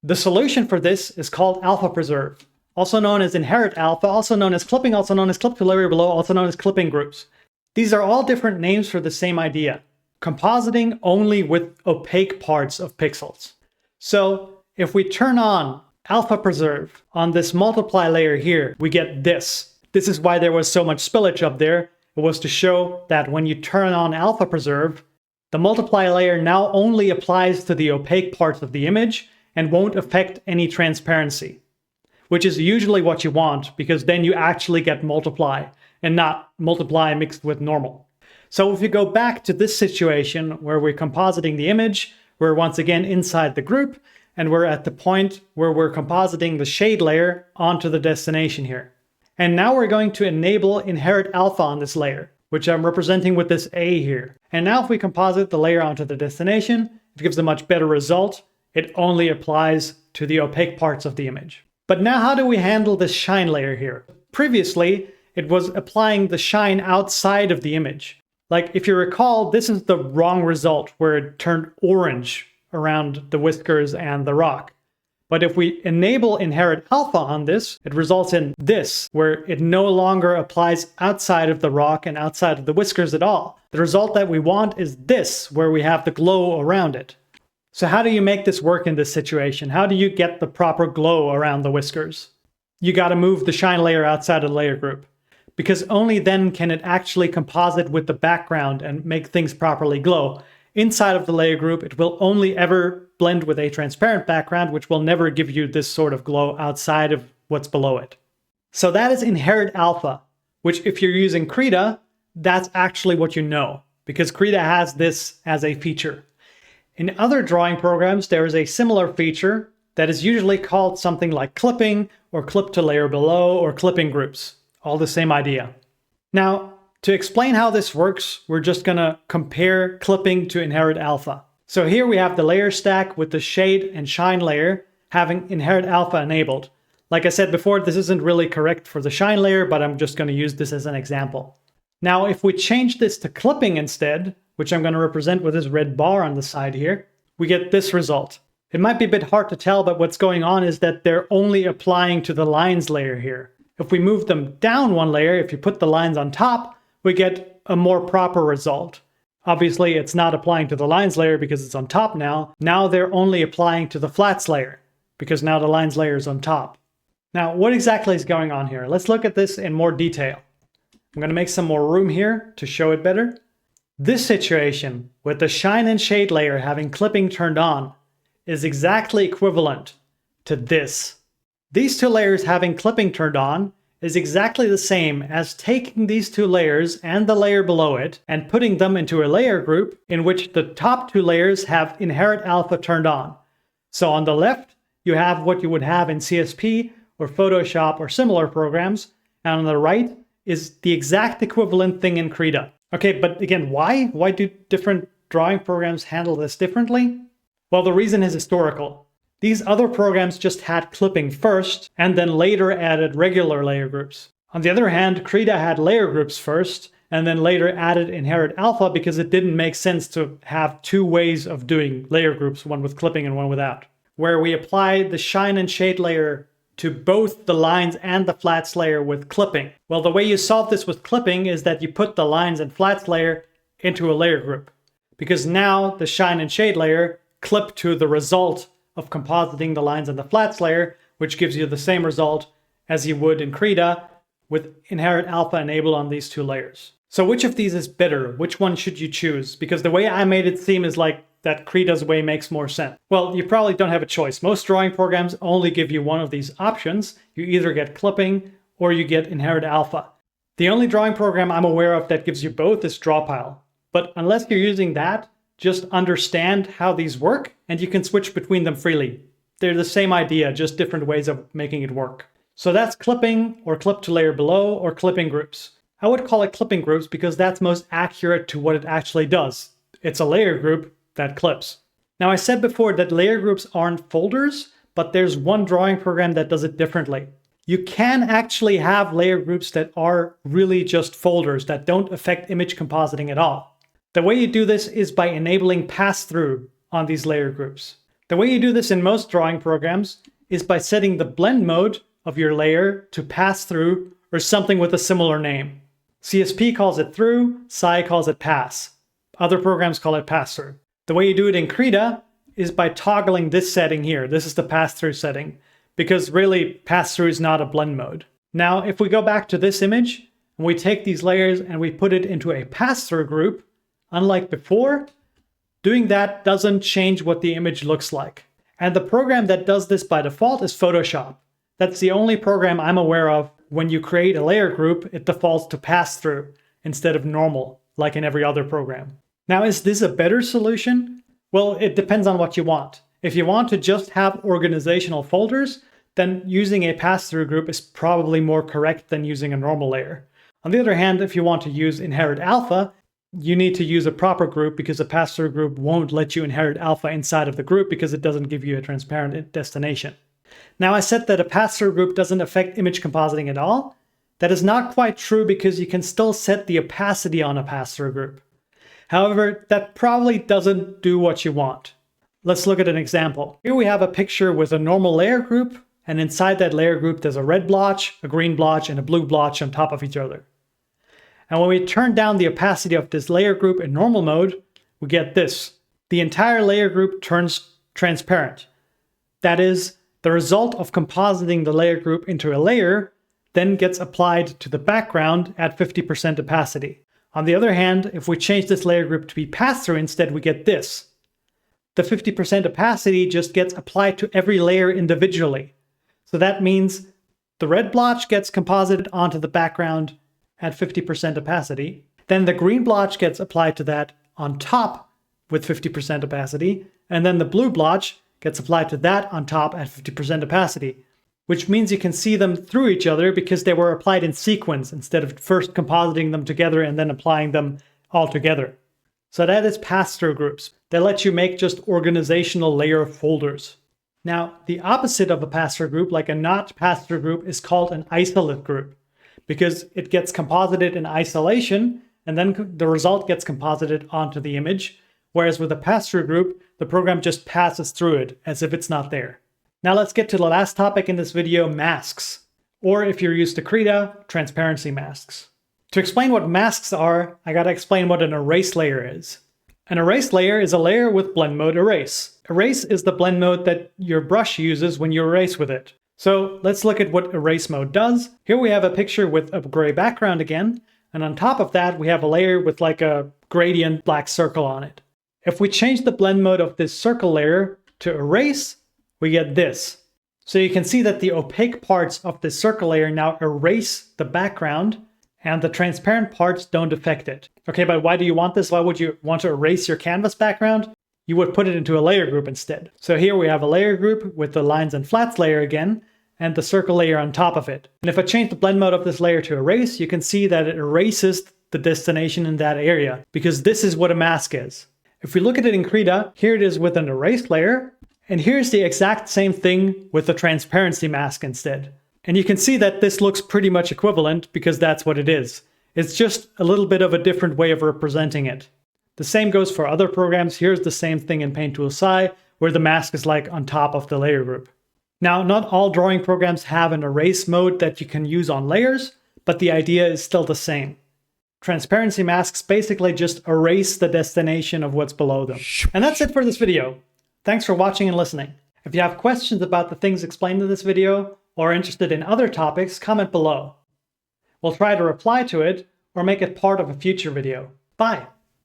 The solution for this is called alpha preserve, also known as inherit alpha, also known as clipping, also known as clip to layer below, also known as clipping groups. These are all different names for the same idea. Compositing only with opaque parts of pixels. So if we turn on alpha preserve on this multiply layer here, we get this. This is why there was so much spillage up there. It was to show that when you turn on alpha preserve, the multiply layer now only applies to the opaque parts of the image and won't affect any transparency, which is usually what you want, because then you actually get multiply and not multiply mixed with normal. So if you go back to this situation where we're compositing the image, we're once again inside the group, and we're at the point where we're compositing the shade layer onto the destination here. And now we're going to enable inherit alpha on this layer, which I'm representing with this A here. And now if we composite the layer onto the destination, it gives a much better result. It only applies to the opaque parts of the image. But now how do we handle this shine layer here? Previously, it was applying the shine outside of the image. Like if you recall, this is the wrong result where it turned orange around the whiskers and the rock. But if we enable inherit alpha on this, it results in this, where it no longer applies outside of the rock and outside of the whiskers at all. The result that we want is this, where we have the glow around it. So how do you make this work in this situation? How do you get the proper glow around the whiskers? You got to move the shine layer outside of the layer group, because only then can it actually composite with the background and make things properly glow. Inside of the layer group, it will only ever blend with a transparent background, which will never give you this sort of glow outside of what's below it. So that is inherit alpha, which if you're using Krita, that's actually what you know, because Krita has this as a feature. In other drawing programs, there is a similar feature that is usually called something like clipping or clip to layer below or clipping groups. All the same idea. Now, to explain how this works, we're just gonna compare clipping to inherit alpha. So here we have the layer stack with the shade and shine layer having inherit alpha enabled. Like I said before, this isn't really correct for the shine layer, but I'm just gonna use this as an example. Now, if we change this to clipping instead, which I'm gonna represent with this red bar on the side here, we get this result. It might be a bit hard to tell, but what's going on is that they're only applying to the lines layer here. If we move them down one layer, if you put the lines on top, we get a more proper result. Obviously, it's not applying to the lines layer because it's on top now. Now they're only applying to the flats layer because now the lines layer is on top. Now, what exactly is going on here? Let's look at this in more detail. I'm going to make some more room here to show it better. This situation with the shine and shade layer having clipping turned on is exactly equivalent to this. These two layers having clipping turned on is exactly the same as taking these two layers and the layer below it and putting them into a layer group in which the top two layers have inherit alpha turned on. So on the left, you have what you would have in CSP or Photoshop or similar programs, and on the right is the exact equivalent thing in Krita. Okay, but again, why? Why do different drawing programs handle this differently? Well, the reason is historical. These other programs just had clipping first and then later added regular layer groups. On the other hand, Krita had layer groups first and then later added inherit alpha because it didn't make sense to have two ways of doing layer groups, one with clipping and one without. Where we apply the shine and shade layer to both the lines and the flats layer with clipping. Well, the way you solve this with clipping is that you put the lines and flats layer into a layer group, because now the shine and shade layer clip to the result of compositing the lines and the flats layer, which gives you the same result as you would in Krita with inherit alpha enabled on these two layers. So which of these is better? Which one should you choose? Because the way I made it seem is like that Krita's way makes more sense. Well, you probably don't have a choice. Most drawing programs only give you one of these options. You either get clipping or you get inherit alpha. The only drawing program I'm aware of that gives you both is Drawpile. But unless you're using that, just understand how these work and you can switch between them freely. They're the same idea, just different ways of making it work. So that's clipping or clip to layer below or clipping groups. I would call it clipping groups because that's most accurate to what it actually does. It's a layer group that clips. Now I said before that layer groups aren't folders, but there's one drawing program that does it differently. You can actually have layer groups that are really just folders that don't affect image compositing at all. The way you do this is by enabling pass-through on these layer groups. The way you do this in most drawing programs is by setting the blend mode of your layer to pass through or something with a similar name. CSP calls it through, Sci calls it pass. Other programs call it pass through. The way you do it in Krita is by toggling this setting here. This is the pass through setting, because really pass through is not a blend mode. Now, if we go back to this image and we take these layers and we put it into a pass through group, unlike before, doing that doesn't change what the image looks like. And the program that does this by default is Photoshop. That's the only program I'm aware of. When you create a layer group, it defaults to pass through instead of normal, like in every other program. Now, is this a better solution? Well, it depends on what you want. If you want to just have organizational folders, then using a pass-through group is probably more correct than using a normal layer. On the other hand, if you want to use inherit alpha, you need to use a proper group because a pass-through group won't let you inherit alpha inside of the group because it doesn't give you a transparent destination. Now, I said that a pass-through group doesn't affect image compositing at all. That is not quite true because you can still set the opacity on a pass-through group. However, that probably doesn't do what you want. Let's look at an example. Here we have a picture with a normal layer group, and inside that layer group there's a red blotch, a green blotch, and a blue blotch on top of each other. And when we turn down the opacity of this layer group in normal mode, we get this. The entire layer group turns transparent. That is, the result of compositing the layer group into a layer then gets applied to the background at 50% opacity. On the other hand, if we change this layer group to be pass-through instead, we get this. The 50% opacity just gets applied to every layer individually. So that means the red blotch gets composited onto the background at 50% opacity. Then the green blotch gets applied to that on top with 50% opacity. And then the blue blotch gets applied to that on top at 50% opacity, which means you can see them through each other because they were applied in sequence instead of first compositing them together and then applying them all together. So that is pass-through groups. They let you make just organizational layer folders. Now, the opposite of a pass-through group, like a not pass-through group, is called an isolate group because it gets composited in isolation and then the result gets composited onto the image. Whereas with a pass-through group, the program just passes through it as if it's not there. Now let's get to the last topic in this video, masks. Or if you're used to Krita, transparency masks. To explain what masks are, I gotta explain what an erase layer is. An erase layer is a layer with blend mode erase. Erase is the blend mode that your brush uses when you erase with it. So let's look at what erase mode does. Here we have a picture with a gray background again, and on top of that we have a layer with like a gradient black circle on it. If we change the blend mode of this circle layer to erase, we get this. So you can see that the opaque parts of this circle layer now erase the background and the transparent parts don't affect it. Okay, but why do you want this? Why would you want to erase your canvas background? You would put it into a layer group instead. So here we have a layer group with the lines and flats layer again, and the circle layer on top of it. And if I change the blend mode of this layer to erase, you can see that it erases the destination in that area, because this is what a mask is. If we look at it in Krita, here it is with an erase layer, and here's the exact same thing with the transparency mask instead. And you can see that this looks pretty much equivalent because that's what it is. It's just a little bit of a different way of representing it. The same goes for other programs. Here's the same thing in Paint Tool Sci, where the mask is like on top of the layer group. Now, not all drawing programs have an erase mode that you can use on layers, but the idea is still the same. Transparency masks basically just erase the destination of what's below them. And that's it for this video. Thanks for watching and listening. If you have questions about the things explained in this video, or are interested in other topics, comment below. We'll try to reply to it or make it part of a future video. Bye!